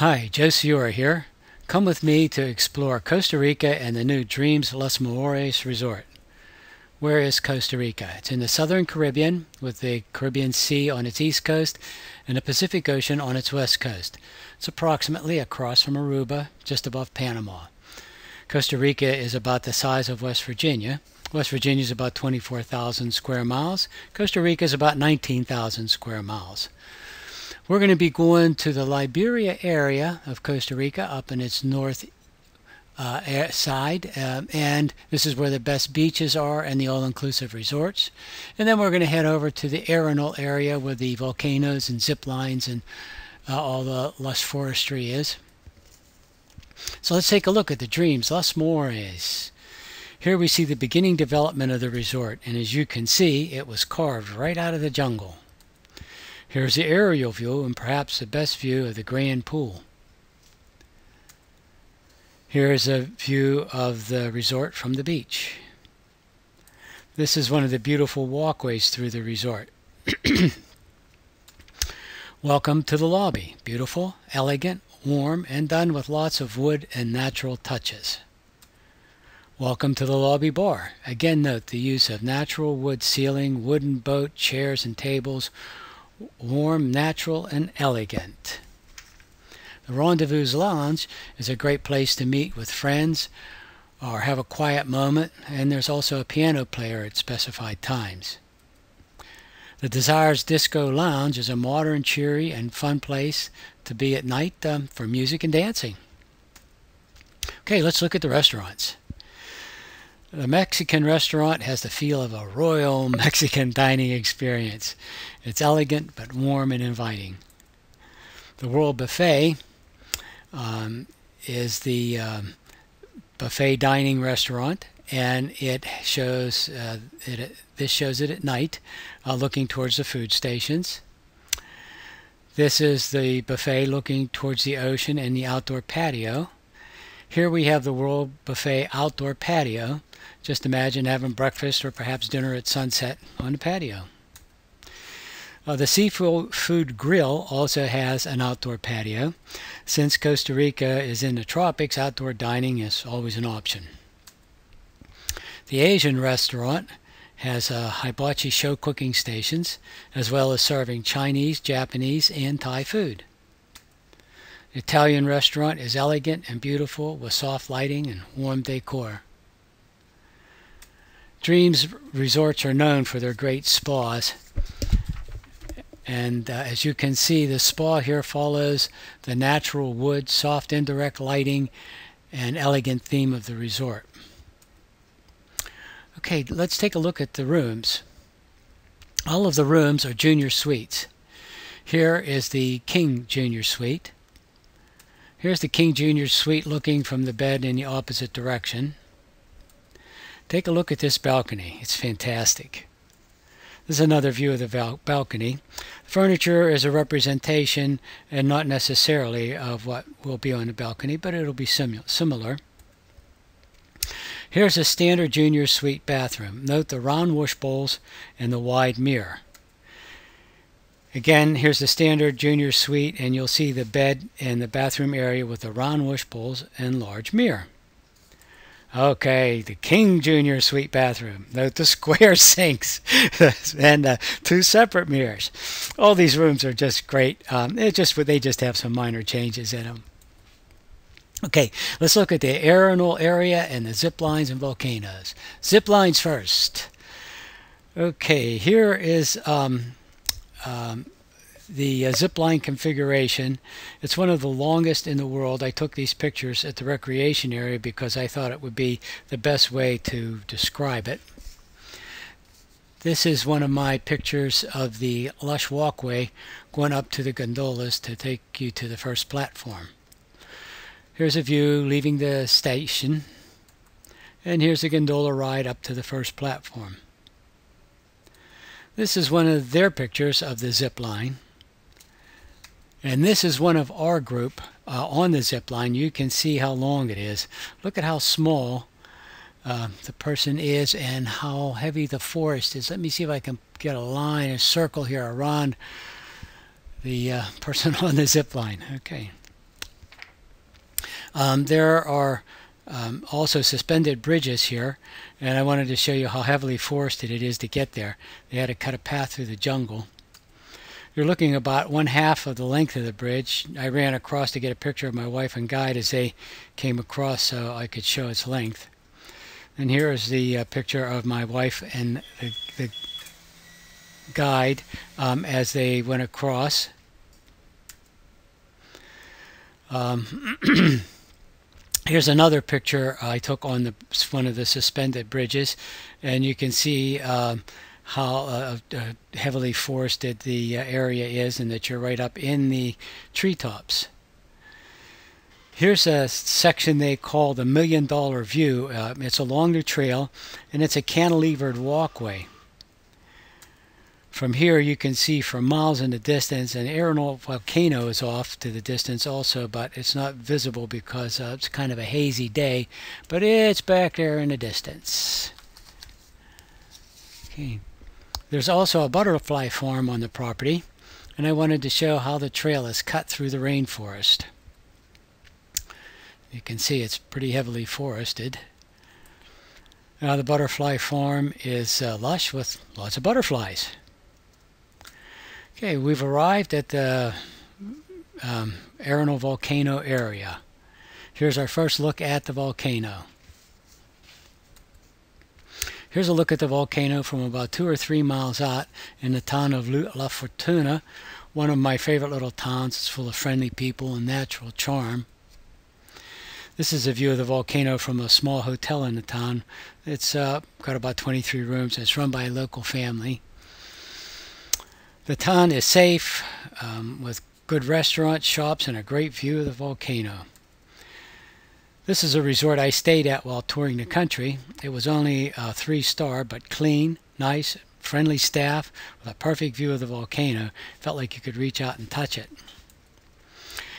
Hi, Joe Ciora here. Come with me to explore Costa Rica and the new Dreams Los Mareas resort. Where is Costa Rica? It's in the southern Caribbean, with the Caribbean Sea on its east coast and the Pacific Ocean on its west coast. It's approximately across from Aruba, just above Panama. Costa Rica is about the size of West Virginia. West Virginia is about 24,000 square miles. Costa Rica is about 19,000 square miles. We're going to be going to the Liberia area of Costa Rica, up in its north side, and this is where the best beaches are and the all-inclusive resorts. And then we're going to head over to the Arenal area where the volcanoes and zip lines and all the lush forestry is. So let's take a look at the Dreams Los Mareas. Here we see the beginning development of the resort, and as you can see, it was carved right out of the jungle. Here's the aerial view, and perhaps the best view of the Grand Pool. Here's a view of the resort from the beach. This is one of the beautiful walkways through the resort. Welcome to the lobby. Beautiful, elegant, warm, and done with lots of wood and natural touches. Welcome to the lobby bar. Again, note the use of natural wood ceiling, wooden boat, chairs, and tables. Warm, natural, and elegant. The Rendezvous Lounge is a great place to meet with friends or have a quiet moment, and there's also a piano player at specified times. The Desires Disco Lounge is a modern, cheery, and fun place to be at night for music and dancing. Okay, let's look at the restaurants. The Mexican restaurant has the feel of a royal Mexican dining experience. It's elegant but warm and inviting. The World Buffet is the buffet dining restaurant, and it shows this shows it at night, looking towards the food stations. This is the buffet looking towards the ocean and the outdoor patio. Here we have the World Buffet outdoor patio. Just imagine having breakfast or perhaps dinner at sunset on the patio. The Seafood Grill also has an outdoor patio. Since Costa Rica is in the tropics, outdoor dining is always an option. The Asian restaurant has hibachi show cooking stations, as well as serving Chinese, Japanese, and Thai food. The Italian restaurant is elegant and beautiful with soft lighting and warm decor. Dreams resorts are known for their great spas, and as you can see, the spa here follows the natural wood, soft indirect lighting, and elegant theme of the resort. Okay, let's take a look at the rooms. All of the rooms are junior suites. Here is the King Junior Suite. Here's the King Junior Suite looking from the bed in the opposite direction. Take a look at this balcony. It's fantastic. This is another view of the balcony. Furniture is a representation and not necessarily of what will be on the balcony, but it'll be similar. Here's a standard junior suite bathroom. Note the round wash bowls and the wide mirror. Again, here's the standard junior suite, and you'll see the bed and the bathroom area with the round wash bowls and large mirror. Okay, the King Junior Suite bathroom. Note the square sinks and two separate mirrors. All these rooms are just great. They just have some minor changes in them. Okay, let's look at the Arenal area and the zip lines and volcanoes. Zip lines first. Okay, here is the zip line configuration. It's one of the longest in the world. I took these pictures at the recreation area because I thought it would be the best way to describe it. This is one of my pictures of the lush walkway going up to the gondolas to take you to the first platform. Here's a view leaving the station, and here's a gondola ride up to the first platform. This is one of their pictures of the zip line. And this is one of our group on the zip line. You can see how long it is. Look at how small the person is and how heavy the forest is. Let me see if I can get a line, a circle here around the person on the zip line. Okay. There are also suspended bridges here, and I wanted to show you how heavily forested it is to get there. They had to cut a path through the jungle. You're looking about 1/2 of the length of the bridge. I ran across to get a picture of my wife and guide as they came across so I could show its length. And here is the picture of my wife and the guide as they went across. Here's another picture I took on one of the suspended bridges, and you can see how heavily forested the area is, and that you're right up in the treetops. Here's a section they call the $1 Million View. It's along the trail, and it's a cantilevered walkway. From here you can see for miles in the distance, and Arenal volcano is off to the distance also, but it's not visible because it's kind of a hazy day, but it's back there in the distance. Okay. There's also a butterfly farm on the property, and I wanted to show how the trail is cut through the rainforest. You can see it's pretty heavily forested. Now the butterfly farm is lush with lots of butterflies. Okay, we've arrived at the Arenal volcano area. Here's our first look at the volcano. Here's a look at the volcano from about 2 or 3 miles out in the town of La Fortuna, one of my favorite little towns. It's full of friendly people and natural charm. This is a view of the volcano from a small hotel in the town. It's got about 23 rooms. It's run by a local family. The town is safe with good restaurants, shops, and a great view of the volcano. This is a resort I stayed at while touring the country. It was only a 3-star, but clean, nice, friendly staff with a perfect view of the volcano. Felt like you could reach out and touch it.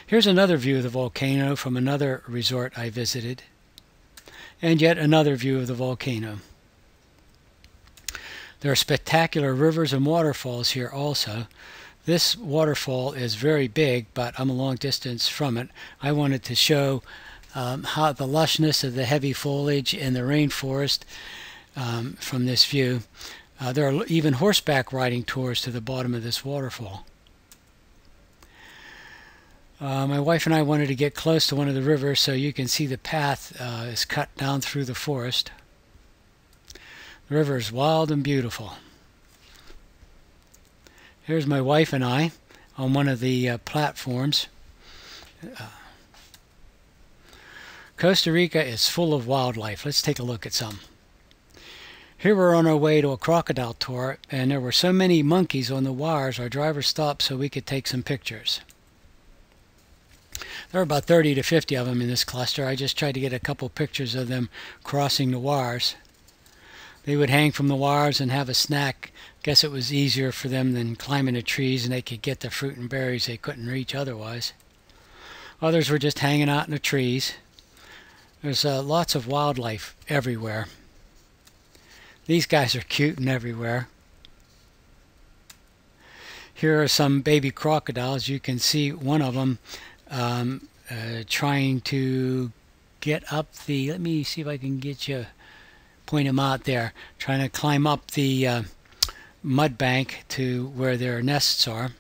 Here's another view of the volcano from another resort I visited, and yet another view of the volcano. There are spectacular rivers and waterfalls here also. This waterfall is very big, but I'm a long distance from it. I wanted to show how the lushness of the heavy foliage in the rainforest from this view. There are even horseback riding tours to the bottom of this waterfall. My wife and I wanted to get close to one of the rivers so you can see the path is cut down through the forest. The river is wild and beautiful. Here's my wife and I on one of the platforms. Costa Rica is full of wildlife. Let's take a look at some. Here we're on our way to a crocodile tour, and there were so many monkeys on the wires our driver stopped so we could take some pictures. There are about 30 to 50 of them in this cluster. I just tried to get a couple pictures of them crossing the wires. They would hang from the wires and have a snack. Guess it was easier for them than climbing the trees, and they could get the fruit and berries they couldn't reach otherwise. Others were just hanging out in the trees. There's lots of wildlife everywhere. These guys are cute and everywhere. Here are some baby crocodiles. You can see one of them trying to get up the, let me see if I can get you, point them out there, trying to climb up the mud bank to where their nests are.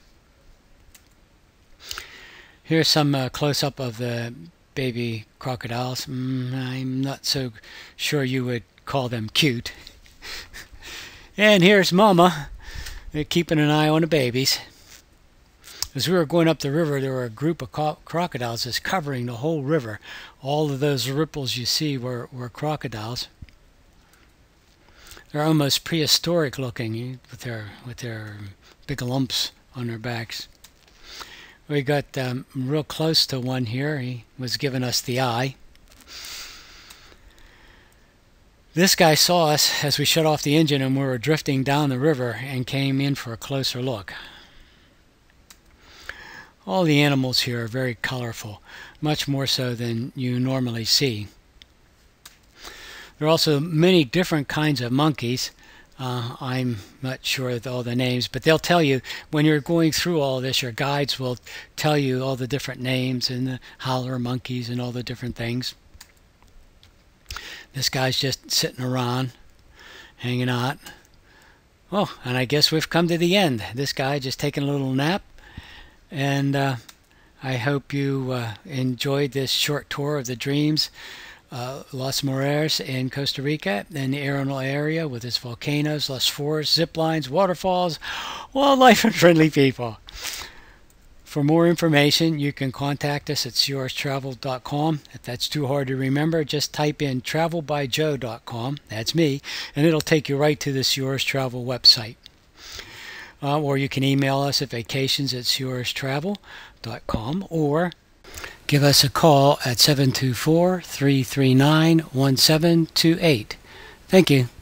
Here's some close-up of the baby crocodiles. I'm not so sure you would call them cute. And here's Mama keeping an eye on the babies. As we were going up the river, there were a group of crocodiles just covering the whole river. All of those ripples you see were crocodiles. They're almost prehistoric looking with their big lumps on their backs. We got real close to one here. He was giving us the eye. This guy saw us as we shut off the engine and we were drifting down the river and came in for a closer look. All the animals here are very colorful, much more so than you normally see. There are also many different kinds of monkeys. I'm not sure of all the names, but they'll tell you when you're going through all this, your guides will tell you all the different names and the howler monkeys and all the different things. This guy's just sitting around, hanging out. Oh, and I guess we've come to the end. This guy just taking a little nap, and I hope you enjoyed this short tour of the dreams. Los Mareas in Costa Rica, in the Arenal area with its volcanoes, lush forests, zip lines, waterfalls, wildlife, and friendly people. For more information, you can contact us at seahorsetravel.com. If that's too hard to remember, just type in travelbyjoe.com, that's me, and it'll take you right to the Seahorse Travel website. Or you can email us at vacations@seahorsetravel.com, or give us a call at 724-339-1728. Thank you.